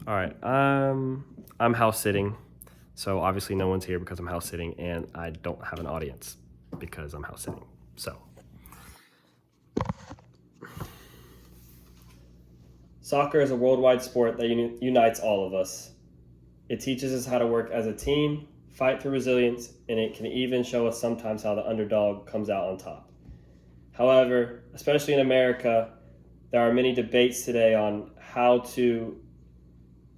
All right. I'm house sitting, so obviously no one's here because I'm house sitting, and I don't have an audience because I'm house sitting. So, soccer is a worldwide sport that unites all of us. It teaches us how to work as a team, fight for resilience, and it can even show us sometimes how the underdog comes out on top. However, especially in America, there are many debates today on how to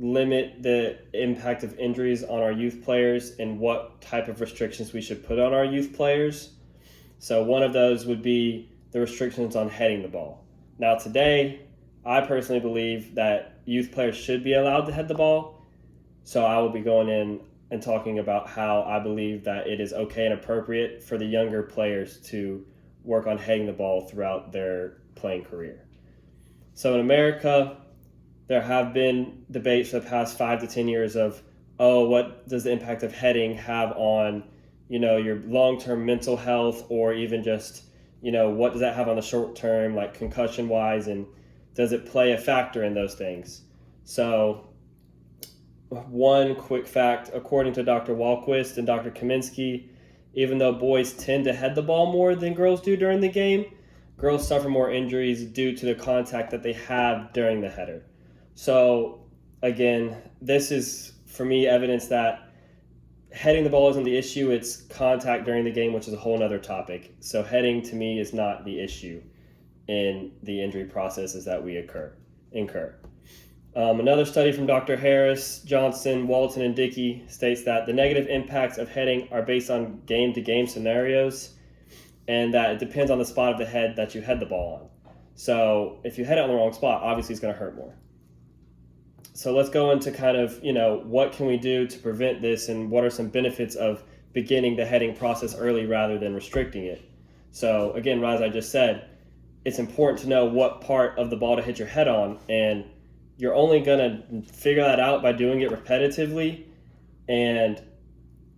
limit the impact of injuries on our youth players and what type of restrictions we should put on our youth players. So one of those would be the restrictions on heading the ball. Now today, I personally believe that youth players should be allowed to head the ball. So I will be going in and talking about how I believe that it is okay and appropriate for the younger players to work on heading the ball throughout their playing career. So in America, there have been debates for the past 5 to 10 years of, what does the impact of heading have on, your long-term mental health, or even just, what does that have on the short term, like concussion-wise, and does it play a factor in those things? So one quick fact, according to Dr. Walquist and Dr. Kaminsky, even though boys tend to head the ball more than girls do during the game, girls suffer more injuries due to the contact that they have during the header. So again, this is, for me, evidence that heading the ball isn't the issue, it's contact during the game, which is a whole other topic. So heading, to me, is not the issue in the injury processes that we incur. Another study from Dr. Harris, Johnson, Walton, and Dickey states that the negative impacts of heading are based on game-to-game scenarios, and that it depends on the spot of the head that you head the ball on. So if you head it on the wrong spot, obviously it's going to hurt more. So let's go into kind of, what can we do to prevent this, and what are some benefits of beginning the heading process early rather than restricting it. So again, as I just said, it's important to know what part of the ball to hit your head on, and you're only going to figure that out by doing it repetitively and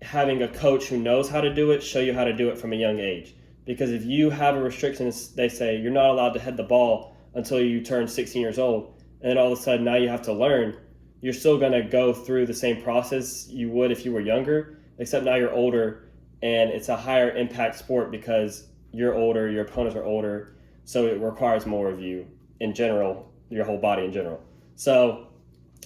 having a coach who knows how to do it show you how to do it from a young age. Because if you have a restriction, they say you're not allowed to head the ball until you turn 16 years old, and then all of a sudden now you have to learn, you're still going to go through the same process you would if you were younger, except now you're older, and it's a higher impact sport because you're older, your opponents are older, so it requires more of you in general, your whole body in general. So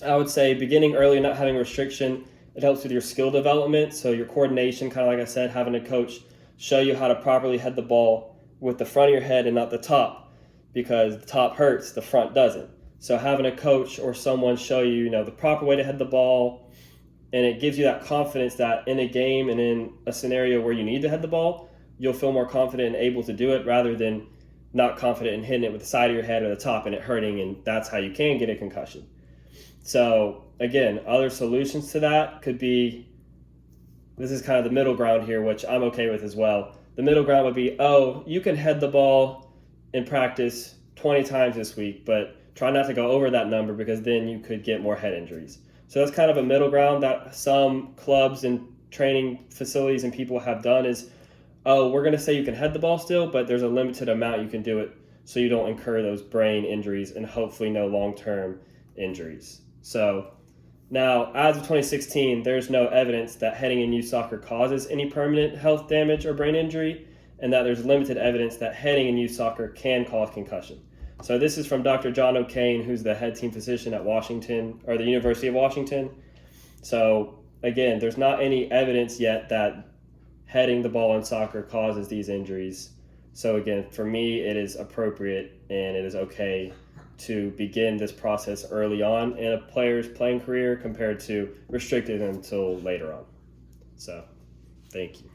I would say beginning early, not having a restriction, it helps with your skill development. So your coordination, kind of like I said, having a coach show you how to properly head the ball with the front of your head and not the top, because the top hurts, the front doesn't. So having a coach or someone show you, the proper way to head the ball, and it gives you that confidence that in a game and in a scenario where you need to head the ball, you'll feel more confident and able to do it rather than not confident in hitting it with the side of your head or the top and it hurting, and that's how you can get a concussion. So again, other solutions to that could be, this is kind of the middle ground here, which I'm okay with as well. The middle ground would be, you can head the ball in practice 20 times this week, but try not to go over that number because then you could get more head injuries. So that's kind of a middle ground that some clubs and training facilities and people have done is, we're going to say you can head the ball still, but there's a limited amount you can do it so you don't incur those brain injuries and hopefully no long-term injuries. So now, as of 2016, there's no evidence that heading in youth soccer causes any permanent health damage or brain injury, and that there's limited evidence that heading in youth soccer can cause concussion. So this is from Dr. John O'Kane, who's the head team physician at the University of Washington. So again, there's not any evidence yet that heading the ball in soccer causes these injuries. So again, for me, it is appropriate and it is okay to begin this process early on in a player's playing career compared to restricting them until later on. So, thank you.